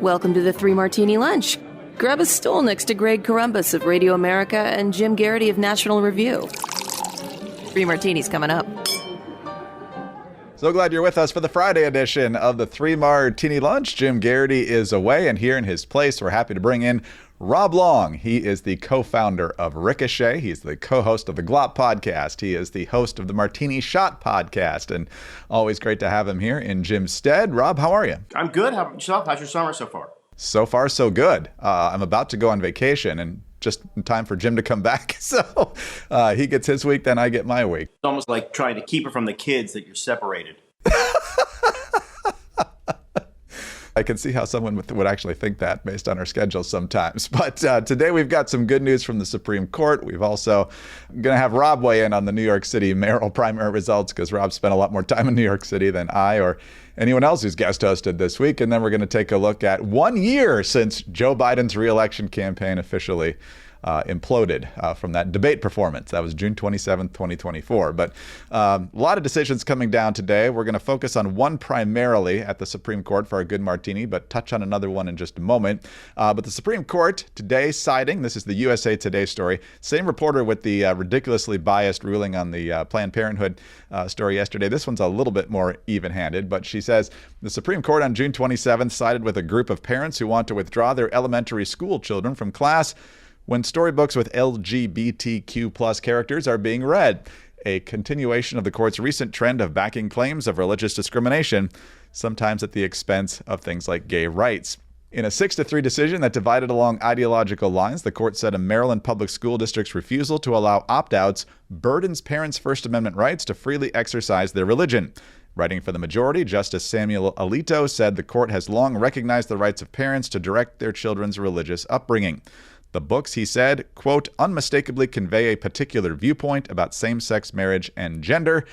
Welcome to the Three Martini Lunch. Grab a stool next to Greg Columbus of Radio America and Jim Garrity of National Review. Three Martinis coming up. So glad you're with us for the Friday edition of the Three Martini Lunch. Jim Garrity is away, and here in his place, we're happy to bring in Rob Long. He is the co-founder of Ricochet. He's the co-host of the Glop podcast. He is the host of the Martini Shot podcast, and always great to have him here in Jim's stead. Rob, how are you? I'm good. How about yourself? How's your summer so far? So far, so good. I'm about to go on vacation, and just in time for Jim to come back. So he gets his week, then I get my week. It's almost like trying to keep it from the kids that you're separated. I can see how someone would actually think that based on our schedule sometimes. But today we've got some good news from the Supreme Court. We've also going to have Rob weigh in on the New York City mayoral primary results, because Rob spent a lot more time in New York City than I or anyone else who's guest hosted this week. And then we're going to take a look at 1 year since Joe Biden's reelection campaign officially imploded from that debate performance. That was June 27th, 2024. But a lot of decisions coming down today. We're going to focus on one primarily at the Supreme Court for our good martini, but touch on another one in just a moment. But the Supreme Court today siding, this is the USA Today story, same reporter with the ridiculously biased ruling on the Planned Parenthood story yesterday. This one's a little bit more even-handed, but she says the Supreme Court on June 27th sided with a group of parents who want to withdraw their elementary school children from class when storybooks with LGBTQ plus characters are being read, a continuation of the court's recent trend of backing claims of religious discrimination, sometimes at the expense of things like gay rights. In a 6-3 decision that divided along ideological lines, the court said a Maryland public school district's refusal to allow opt-outs burdens parents' First Amendment rights to freely exercise their religion. Writing for the majority, Justice Samuel Alito said the court has long recognized the rights of parents to direct their children's religious upbringing. The books, he said, quote, unmistakably convey a particular viewpoint about same-sex marriage and gender,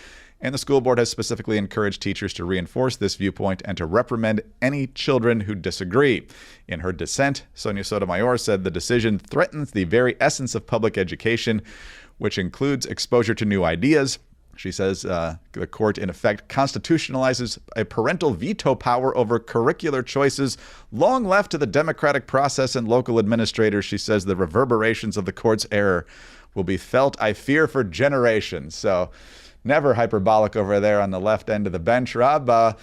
and the school board has specifically encouraged teachers to reinforce this viewpoint and to reprimand any children who disagree. In her dissent, Sonia Sotomayor said the decision threatens the very essence of public education, which includes exposure to new ideas. She says the court, in effect, constitutionalizes a parental veto power over curricular choices long left to the democratic process and local administrators. She says the reverberations of the court's error will be felt, I fear, for generations. So never hyperbolic over there on the left end of the bench, Rob.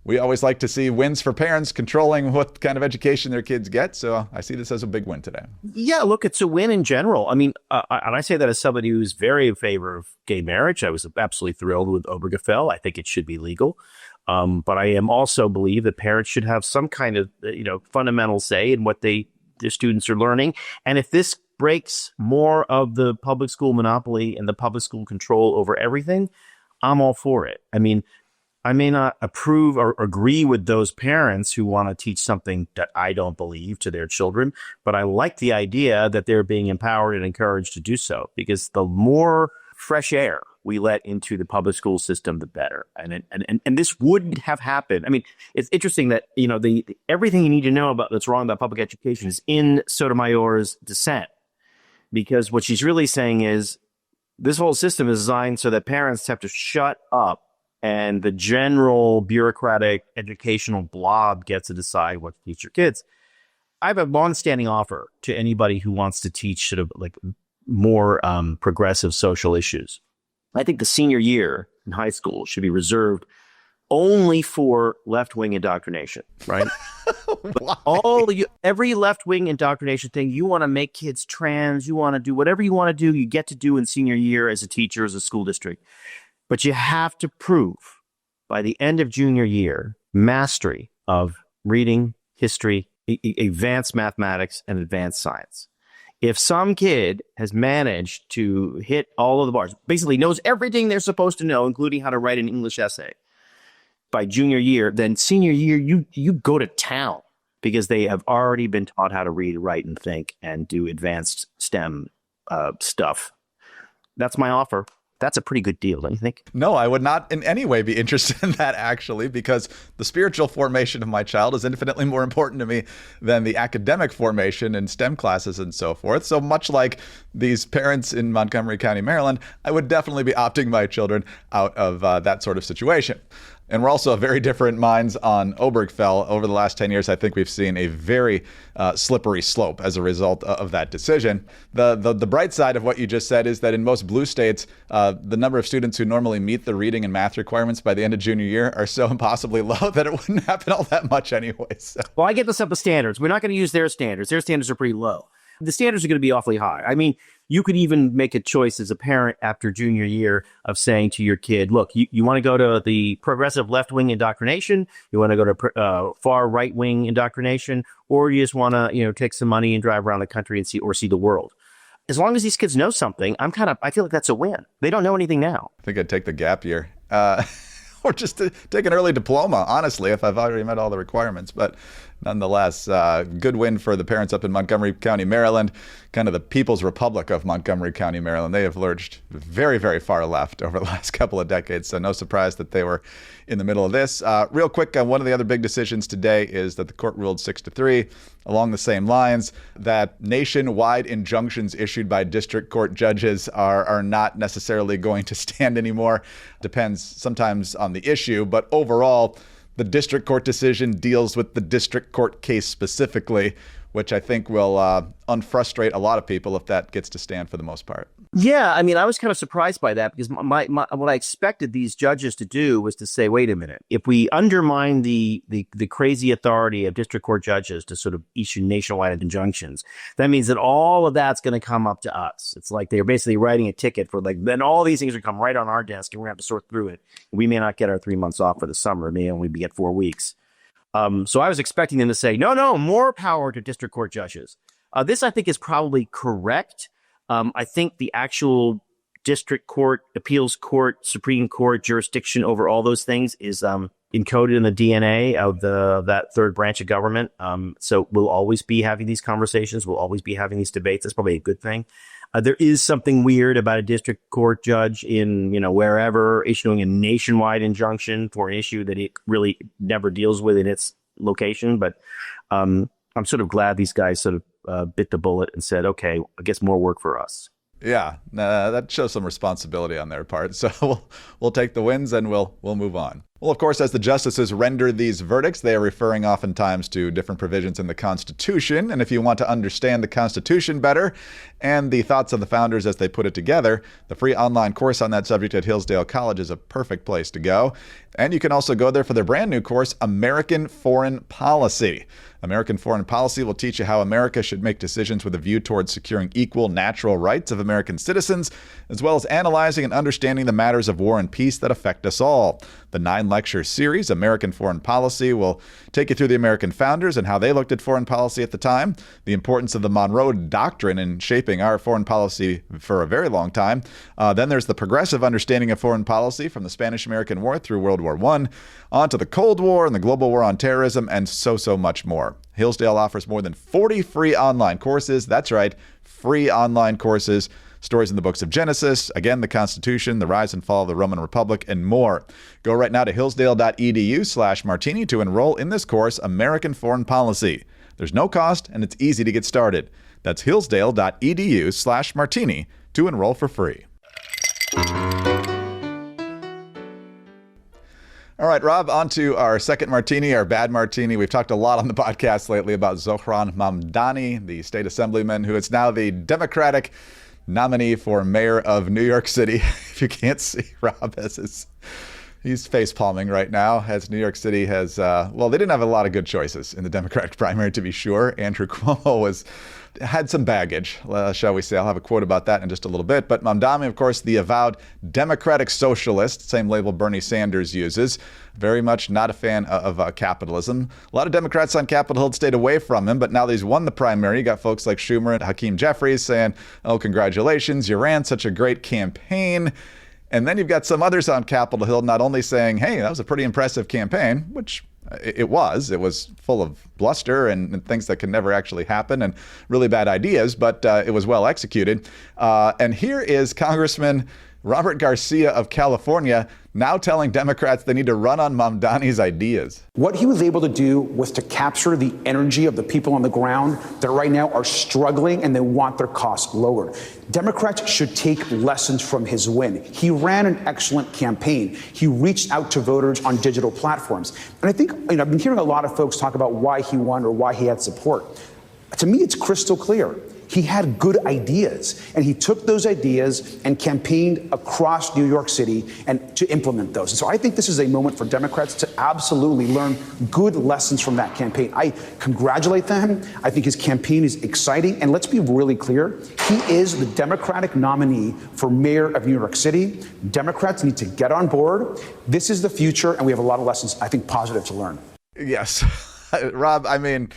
We always like to see wins for parents controlling what kind of education their kids get. So I see this as a big win today. Yeah, look, it's a win in general. I mean, and I say that as somebody who's very in favor of gay marriage. I was absolutely thrilled with Obergefell. I think it should be legal. But I am also believe that parents should have some kind of, fundamental say in what their students are learning. And if this breaks more of the public school monopoly and the public school control over everything, I'm all for it. I mean, I may not approve or agree with those parents who want to teach something that I don't believe to their children, but I like the idea that they're being empowered and encouraged to do so, because the more fresh air we let into the public school system, the better. And this wouldn't have happened. I mean, it's interesting that, the everything you need to know about that's wrong about public education is in Sotomayor's dissent, because what she's really saying is this whole system is designed so that parents have to shut up and the general bureaucratic educational blob gets to decide what to teach your kids. I have a longstanding offer to anybody who wants to teach sort of like more progressive social issues. I think the senior year in high school should be reserved only for left-wing indoctrination, right? Every left-wing indoctrination thing, you want to make kids trans, you want to do whatever you want to do, you get to do in senior year as a teacher, as a school district. But you have to prove by the end of junior year mastery of reading, history, advanced mathematics, and advanced science. If some kid has managed to hit all of the bars, basically knows everything they're supposed to know, including how to write an English essay, by junior year, then senior year, you go to town, because they have already been taught how to read, write, and think and do advanced STEM stuff. That's my offer. That's a pretty good deal, don't you think? No, I would not in any way be interested in that, actually, because the spiritual formation of my child is infinitely more important to me than the academic formation in STEM classes and so forth. So much like these parents in Montgomery County, Maryland, I would definitely be opting my children out of that sort of situation. And we're also very different minds on Obergefell. Over the last 10 years, I think we've seen a very slippery slope as a result of that decision. The bright side of what you just said is that in most blue states, the number of students who normally meet the reading and math requirements by the end of junior year are so impossibly low that it wouldn't happen all that much anyway. So. Well, I get this up with standards. We're not going to use their standards. Their standards are pretty low. The standards are going to be awfully high. I mean, you could even make a choice as a parent after junior year of saying to your kid, look, you want to go to the progressive left-wing indoctrination, you want to go to far right-wing indoctrination, or you just want to, take some money and drive around the country and see the world. As long as these kids know something, I feel like that's a win. They don't know anything now. I think I'd take the gap year. Or just to take an early diploma, honestly, if I've already met all the requirements. But nonetheless, good win for the parents up in Montgomery County, Maryland, kind of the People's Republic of Montgomery County, Maryland. They have lurched very, very far left over the last couple of decades, so no surprise that they were in the middle of this. Real quick, one of the other big decisions today is that the court ruled 6-3, along the same lines, that nationwide injunctions issued by district court judges are not necessarily going to stand anymore. Depends sometimes on the issue, but overall, the district court decision deals with the district court case specifically, which I think will unfrustrate a lot of people if that gets to stand for the most part. Yeah, I mean, I was kind of surprised by that because what I expected these judges to do was to say, wait a minute, if we undermine the crazy authority of district court judges to sort of issue nationwide injunctions, that means that all of that's going to come up to us. It's like they're basically writing a ticket for then all these things are come right on our desk and we're going to have to sort through it. We may not get our 3 months off for the summer. It may only get 4 weeks. So I was expecting them to say, no, more power to district court judges. This, I think, is probably correct. I think the actual district court, appeals court, Supreme Court jurisdiction over all those things is encoded in the DNA of that third branch of government. So we'll always be having these conversations. We'll always be having these debates. That's probably a good thing. There is something weird about a district court judge in, wherever issuing a nationwide injunction for an issue that it really never deals with in its location. But I'm sort of glad these guys sort of bit the bullet and said, okay, I guess more work for us. Yeah, that shows some responsibility on their part. So we'll take the wins and we'll move on. Well, of course, as the justices render these verdicts, they are referring oftentimes to different provisions in the Constitution. And if you want to understand the Constitution better and the thoughts of the founders as they put it together, the free online course on that subject at Hillsdale College is a perfect place to go. And you can also go there for their brand new course, American Foreign Policy. American Foreign Policy will teach you how America should make decisions with a view towards securing equal natural rights of American citizens, as well as analyzing and understanding the matters of war and peace that affect us all. The 9-lecture series, American Foreign Policy, will take you through the American founders and how they looked at foreign policy at the time, the importance of the Monroe Doctrine in shaping our foreign policy for a very long time. Then there's the progressive understanding of foreign policy from the Spanish-American War through World War I, on to the Cold War and the global war on terrorism, and so much more. Hillsdale offers more than 40 free online courses. That's right, free online courses. Stories in the books of Genesis, again, the Constitution, the rise and fall of the Roman Republic, and more. Go right now to hillsdale.edu/martini to enroll in this course, American Foreign Policy. There's no cost, and it's easy to get started. That's hillsdale.edu/martini to enroll for free. All right, Rob, on to our second martini, our bad martini. We've talked a lot on the podcast lately about Zohran Mamdani, the state assemblyman who is now the Democratic nominee for mayor of New York City. If you can't see Rob, he's face palming right now, as New York City has, they didn't have a lot of good choices in the Democratic primary, to be sure. Andrew Cuomo had some baggage, shall we say. I'll have a quote about that in just a little bit. But Mamdani, of course, the avowed Democratic Socialist, same label Bernie Sanders uses, very much not a fan of capitalism. A lot of Democrats on Capitol Hill stayed away from him, but now that he's won the primary, you got folks like Schumer and Hakeem Jeffries saying, oh, congratulations, you ran such a great campaign. And then you've got some others on Capitol Hill not only saying, hey, that was a pretty impressive campaign, which it was full of bluster and things that can never actually happen and really bad ideas, but it was well executed. And here is Congressman Robert Garcia of California now telling Democrats they need to run on Mamdani's ideas. What he was able to do was to capture the energy of the people on the ground that right now are struggling and they want their costs lowered. Democrats should take lessons from his win. He ran an excellent campaign. He reached out to voters on digital platforms. And I think, I've been hearing a lot of folks talk about why he won or why he had support. To me, it's crystal clear. He had good ideas, and he took those ideas and campaigned across New York City and to implement those. And so I think this is a moment for Democrats to absolutely learn good lessons from that campaign. I congratulate them. I think his campaign is exciting. And let's be really clear. He is the Democratic nominee for mayor of New York City. Democrats need to get on board. This is the future, and we have a lot of lessons, I think, positive to learn. Yes. Rob, I mean,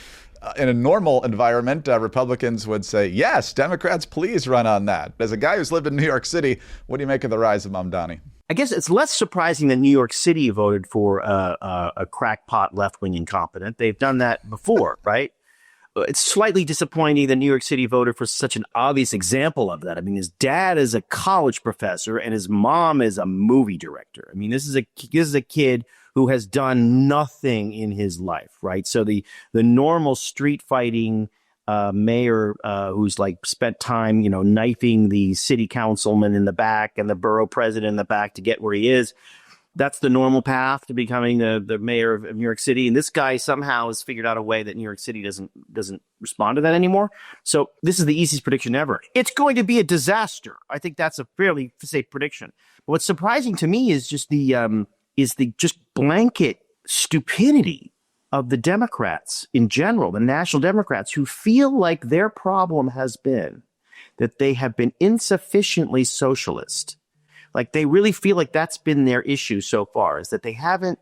in a normal environment, Republicans would say, yes, Democrats, please run on that. As a guy who's lived in New York City, what do you make of the rise of Mamdani? I guess it's less surprising that New York City voted for a crackpot left-wing incompetent. They've done that before, right? It's slightly disappointing that New York City voted for such an obvious example of that. I mean, his dad is a college professor and his mom is a movie director. I mean, this is a kid who has done nothing in his life, right? So the normal street fighting mayor who's like spent time, knifing the city councilman in the back and the borough president in the back to get where he is. That's the normal path to becoming the mayor of New York City. And this guy somehow has figured out a way that New York City doesn't respond to that anymore. So this is the easiest prediction ever. It's going to be a disaster. I think that's a fairly safe prediction. But what's surprising to me is just the just blanket stupidity of the Democrats in general, the national Democrats, who feel like their problem has been that they have been insufficiently socialist. Like they really feel like that's been their issue so far, is that they haven't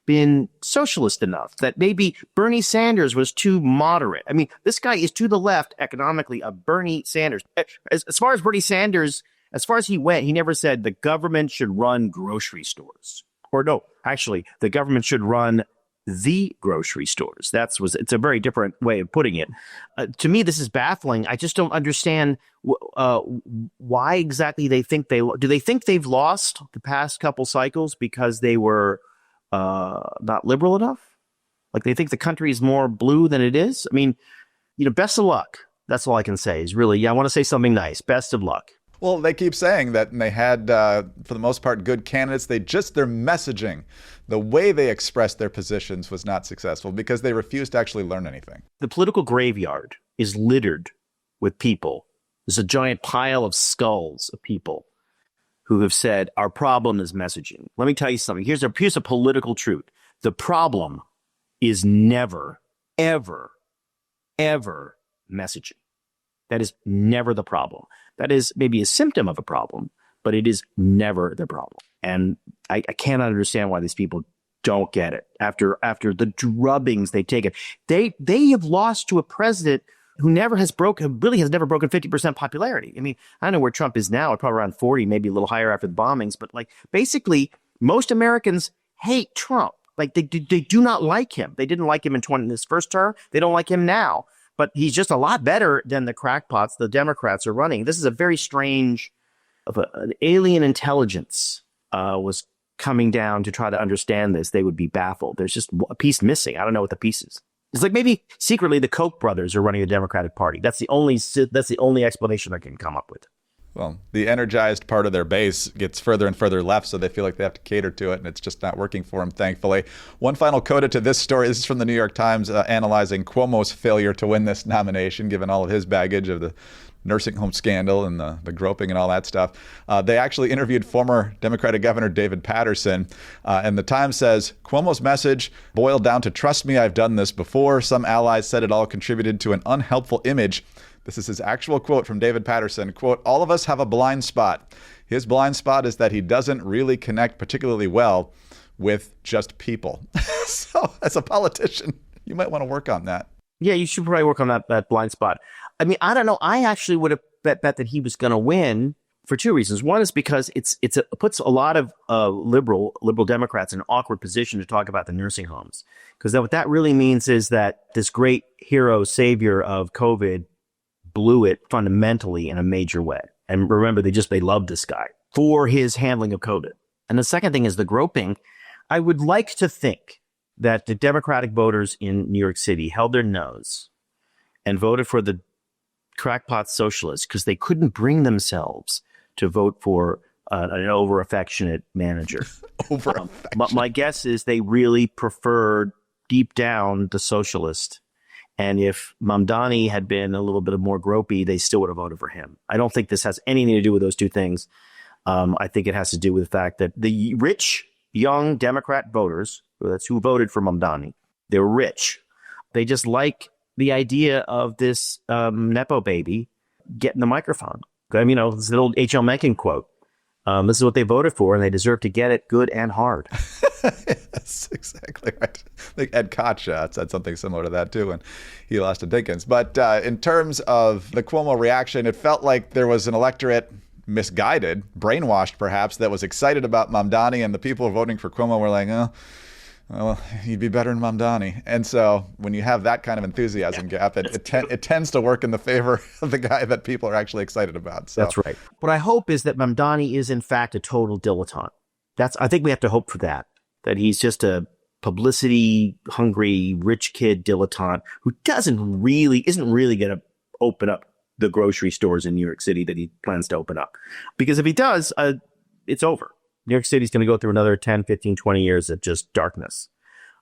been socialist enough, that maybe Bernie Sanders was too moderate. I mean, this guy is to the left economically of Bernie Sanders. As far as Bernie Sanders, as far as he went, he never said the government should run grocery stores. Or no, actually, the government should run the grocery stores. It's a very different way of putting it. To me, this is baffling. I just don't understand why exactly they think do they think they've lost the past couple cycles because they were not liberal enough? Like they think the country is more blue than it is? I mean, best of luck. That's all I can say is really, I want to say something nice. Best of luck. Well, they keep saying that they had, for the most part, good candidates. Their messaging, the way they expressed their positions was not successful because they refused to actually learn anything. The political graveyard is littered with people. There's a giant pile of skulls of people who have said, our problem is messaging. Let me tell you something. Here's a political truth. The problem is never, ever, ever messaging. That is never the problem. That is maybe a symptom of a problem, but it is never the problem. And I cannot understand why these people don't get it after the drubbings they've taken. They have lost to a president who never has broken 50% popularity. I mean, I don't know where Trump is now, probably around 40, maybe a little higher after the bombings. But like basically, most Americans hate Trump. Like they do not like him. They didn't like him in his first term. They don't like him now. But he's just a lot better than the crackpots the Democrats are running. This is a very strange, an alien intelligence was coming down to try to understand this. They would be baffled. There's just a piece missing. I don't know what the piece is. It's like maybe secretly the Koch brothers are running the Democratic Party. That's the only explanation I can come up with. Well, the energized part of their base gets further and further left, so they feel like they have to cater to it, and it's just not working for them, thankfully. One final coda to this story. This is from the New York Times, analyzing Cuomo's failure to win this nomination, given all of his baggage of the nursing home scandal and the groping and all that stuff. They actually interviewed former Democratic Governor David Paterson, and the Times says, Cuomo's message boiled down to, trust me, I've done this before. Some allies said it all contributed to an unhelpful image. This is his actual quote from David Paterson. Quote, all of us have a blind spot. His blind spot is that he doesn't really connect particularly well with just people. So as a politician, you might want to work on that. Yeah, you should probably work on that blind spot. I mean, I don't know. I actually would have bet that he was going to win for two reasons. One is because it puts a lot of liberal Democrats in an awkward position to talk about the nursing homes. Because what that really means is that this great hero savior of COVID blew it fundamentally in a major way. And remember, they loved this guy. for his handling of COVID. And the second thing is the groping. I would like to think that the Democratic voters in New York City held their nose and voted for the crackpot socialists because they couldn't bring themselves to vote for an over-affectionate manager. My guess is they really preferred deep down the socialist. And if Mamdani had been a little bit more gropey, they still would have voted for him. I don't think this has anything to do with those two things. I think it has to do with the fact that the rich, young Democrat voters, that's who voted for Mamdani, they're rich. They just like the idea of this Nepo baby getting the microphone. I mean, this is an old H.L. Mencken quote. This is what they voted for, and they deserve to get it good and hard. That's exactly right. I think Ed Koch said something similar to that, too, when he lost to Dinkins. But in terms of the Cuomo reaction, it felt like there was an electorate misguided, brainwashed perhaps, that was excited about Mamdani, and the people voting for Cuomo were like, oh, well, he'd be better than Mamdani. And so when you have that kind of enthusiasm gap, it tends to work in the favor of the guy that people are actually excited about. So. That's right. What I hope is that Mamdani is, in fact, a total dilettante. I think we have to hope for that he's just a publicity-hungry, rich kid dilettante who isn't really going to open up the grocery stores in New York City that he plans to open up. Because if he does, it's over. New York City's going to go through another 10, 15, 20 years of just darkness.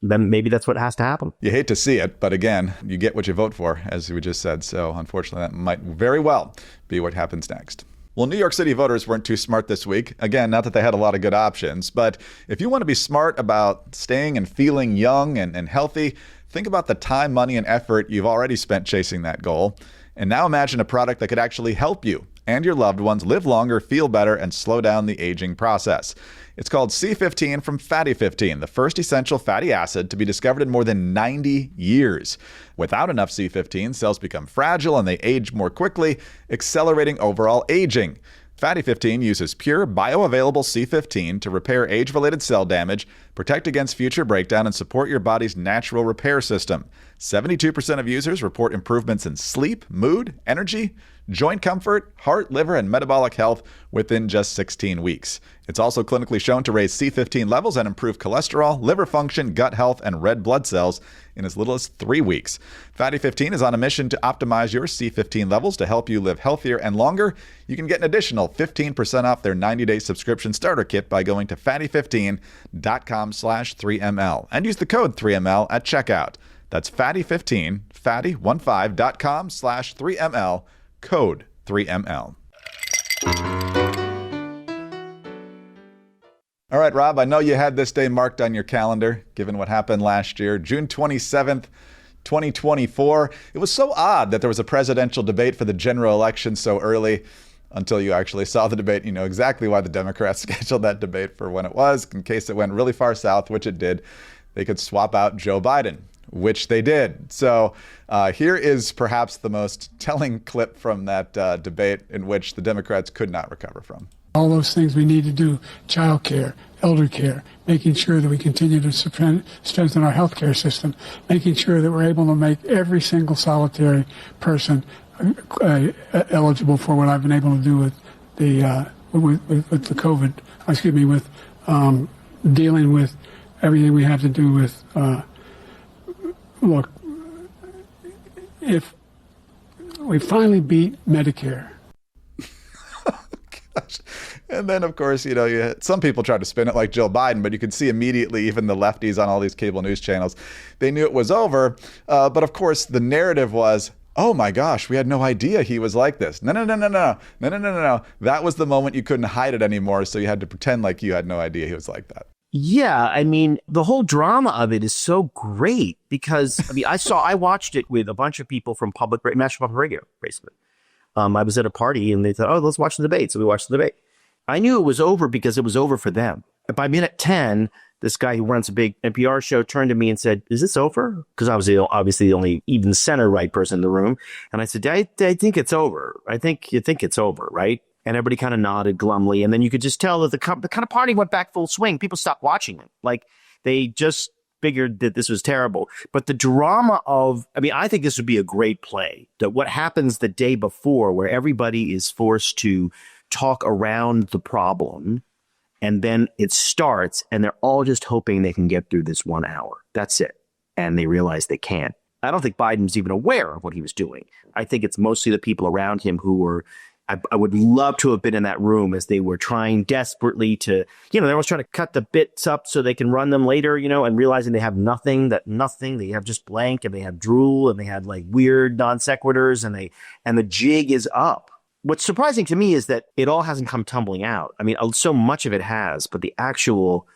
Then maybe that's what has to happen. You hate to see it, but again, you get what you vote for, as we just said. So unfortunately, that might very well be what happens next. Well, New York City voters weren't too smart this week. Again, not that they had a lot of good options, but if you want to be smart about staying and feeling young and healthy, think about the time, money, and effort you've already spent chasing that goal. And now imagine a product that could actually help you and your loved ones live longer, feel better, and slow down the aging process. It's called C15 from Fatty 15, the first essential fatty acid to be discovered in more than 90 years. Without enough C15, cells become fragile and they age more quickly, accelerating overall aging. Fatty 15 uses pure, bioavailable C15 to repair age-related cell damage, protect against future breakdown, and support your body's natural repair system. 72% of users report improvements in sleep, mood, energy, joint comfort, heart, liver, and metabolic health within just 16 weeks. It's also clinically shown to raise C15 levels and improve cholesterol, liver function, gut health, and red blood cells in as little as 3 weeks. Fatty 15 is on a mission to optimize your C15 levels to help you live healthier and longer. You can get an additional 15% off their 90-day subscription starter kit by going to fatty15.com/3ml and use the code 3ml at checkout. That's fatty15, fatty15.com/3ml, code 3ml. All right, Rob, I know you had this day marked on your calendar, given what happened last year, June 27th, 2024. It was so odd that there was a presidential debate for the general election so early. Until you actually saw the debate, you know exactly why the Democrats scheduled that debate for when it was, in case it went really far south, which it did. They could swap out Joe Biden, which they did. So here is perhaps the most telling clip from that debate in which the Democrats could not recover from. All those things we need to do, child care, elder care, making sure that we continue to strengthen our health care system, making sure that we're able to make every single solitary person eligible for what I've been able to do with the with the COVID, with dealing with everything we have to do with, look, if we finally beat Medicare. Gosh. And then, of course, some people tried to spin it like Joe Biden, but you could see immediately, even the lefties on all these cable news channels, they knew it was over. But of course, the narrative was, oh my gosh, we had no idea he was like this. No. That was the moment you couldn't hide it anymore. So you had to pretend like you had no idea he was like that. Yeah, I mean, the whole drama of it is so great because, I watched it with a bunch of people from National Public Radio, basically. I was at a party and they thought, oh, let's watch the debate. So we watched the debate. I knew it was over because it was over for them. By minute 10, this guy who runs a big NPR show turned to me and said, is this over? Because I was obviously the only even center right person in the room. And I said, I think it's over. I think you think it's over, right? And everybody kind of nodded glumly. And then you could just tell that the kind of party went back full swing. People stopped watching it. Like they just figured that this was terrible. But the drama I think this would be a great play. That what happens the day before where everybody is forced to talk around the problem, and then it starts, and they're all just hoping they can get through this 1 hour. That's it. And they realize they can't. I don't think Biden's even aware of what he was doing. I think it's mostly the people around him who were, I would love to have been in that room as they were trying desperately to, they're always trying to cut the bits up so they can run them later, and realizing they have nothing, they have just blank, and they have drool, and they had like weird non sequiturs, and the jig is up. What's surprising to me is that it all hasn't come tumbling out. I mean, so much of it has, but the actual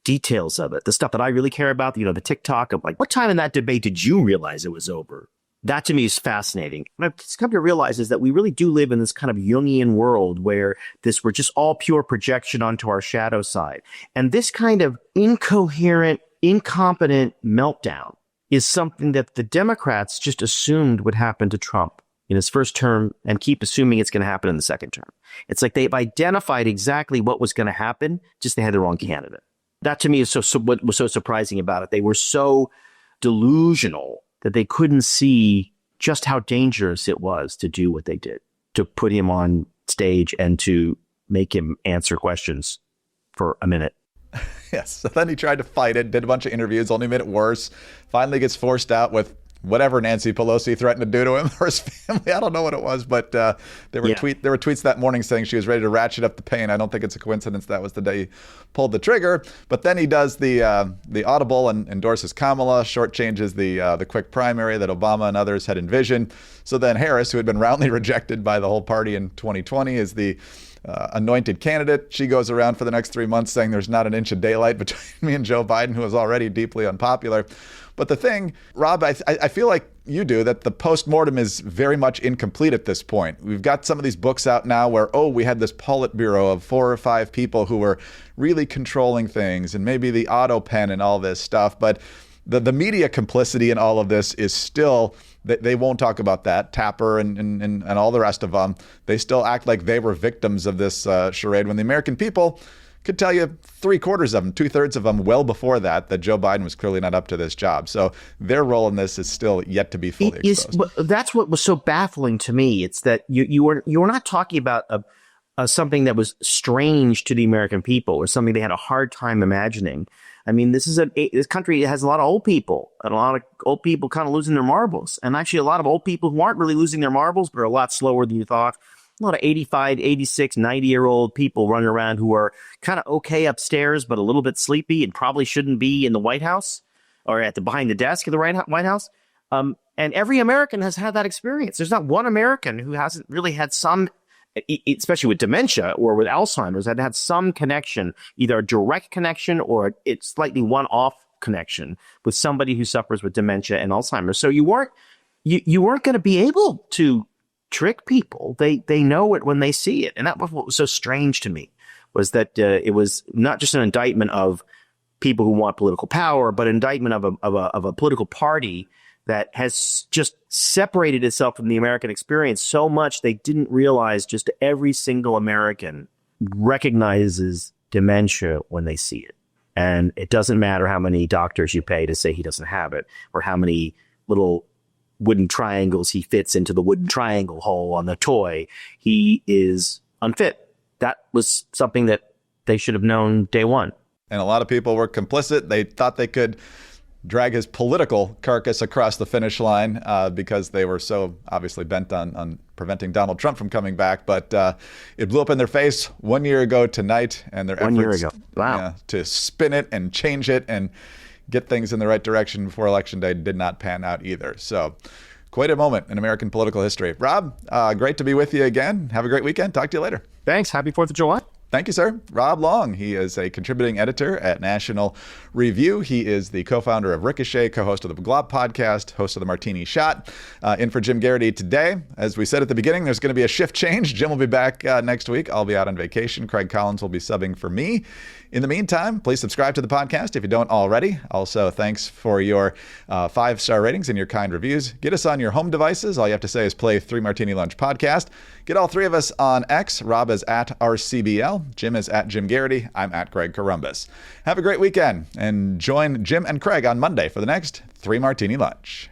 details of it, the stuff that I really care about, the TikTok of like, what time in that debate did you realize it was over? That to me is fascinating. What I've just come to realize is that we really do live in this kind of Jungian world where we're just all pure projection onto our shadow side. And this kind of incoherent, incompetent meltdown is something that the Democrats just assumed would happen to Trump in his first term and keep assuming it's going to happen in the second term. It's like they've identified exactly what was going to happen, just they had the wrong candidate. That to me is what was so surprising about it. They were so delusional that they couldn't see just how dangerous it was to do what they did, to put him on stage and to make him answer questions for a minute. Yes. So then he tried to fight it, did a bunch of interviews, only made it worse. Finally gets forced out with whatever Nancy Pelosi threatened to do to him or his family. I don't know what it was, but there were tweets that morning saying she was ready to ratchet up the pain. I don't think it's a coincidence that was the day he pulled the trigger. But then he does the audible and endorses Kamala, shortchanges the quick primary that Obama and others had envisioned. So then Harris, who had been roundly rejected by the whole party in 2020, is the anointed candidate. She goes around for the next 3 months saying there's not an inch of daylight between me and Joe Biden, who is already deeply unpopular. But the thing, Rob, I feel like you do, that the postmortem is very much incomplete at this point. We've got some of these books out now where, we had this Politburo of 4 or 5 people who were really controlling things, and maybe the auto pen and all this stuff. But the media complicity in all of this is still, they won't talk about that. Tapper and all the rest of them, they still act like they were victims of this charade, when the American people could tell you 3/4 of them, 2/3 of them well before that Joe Biden was clearly not up to this job. So their role in this is still yet to be fully exposed. That's what was so baffling to me. It's that you were not talking about something that was strange to the American people or something they had a hard time imagining. I mean, this country has a lot of old people, and a lot of old people kind of losing their marbles. And actually a lot of old people who aren't really losing their marbles, but are a lot slower than you thought. A lot of 85, 86, 90-year-old people running around who are kind of okay upstairs, but a little bit sleepy and probably shouldn't be in the White House or behind the desk of the White House. And every American has had that experience. There's not one American who hasn't really had some, especially with dementia or with Alzheimer's, had some connection, either a direct connection or it's slightly one-off connection with somebody who suffers with dementia and Alzheimer's. So you weren't going to be able to trick people. They know it when they see it. And that was what was so strange to me, was that it was not just an indictment of people who want political power, but an indictment of a political party that has just separated itself from the American experience so much they didn't realize just every single American recognizes dementia when they see it. And it doesn't matter how many doctors you pay to say he doesn't have it, or how many little wooden triangles he fits into the wooden triangle hole on the toy. He is unfit. That was something that they should have known day one. And a lot of people were complicit. They thought they could drag his political carcass across the finish line because they were so obviously bent on preventing Donald Trump from coming back. But it blew up in their face 1 year ago tonight, and their efforts to spin it and change it and get things in the right direction before Election Day did not pan out either. So quite a moment in American political history. Rob, great to be with you again. Have a great weekend. Talk to you later. Thanks. Happy 4th of July. Thank you, sir. Rob Long. He is a contributing editor at National Review. He is the co-founder of Ricochet, co-host of the Glob podcast, host of the Martini Shot. In for Jim Garrity today. As we said at the beginning, there's going to be a shift change. Jim will be back next week. I'll be out on vacation. Craig Collins will be subbing for me. In the meantime, please subscribe to the podcast if you don't already. Also, thanks for your 5-star ratings and your kind reviews. Get us on your home devices. All you have to say is play 3 Martini Lunch podcast. Get all 3 of us on X. Rob is at RCBL. Jim is at Jim Garrity. I'm at Greg Corombos. Have a great weekend and join Jim and Craig on Monday for the next 3 Martini Lunch.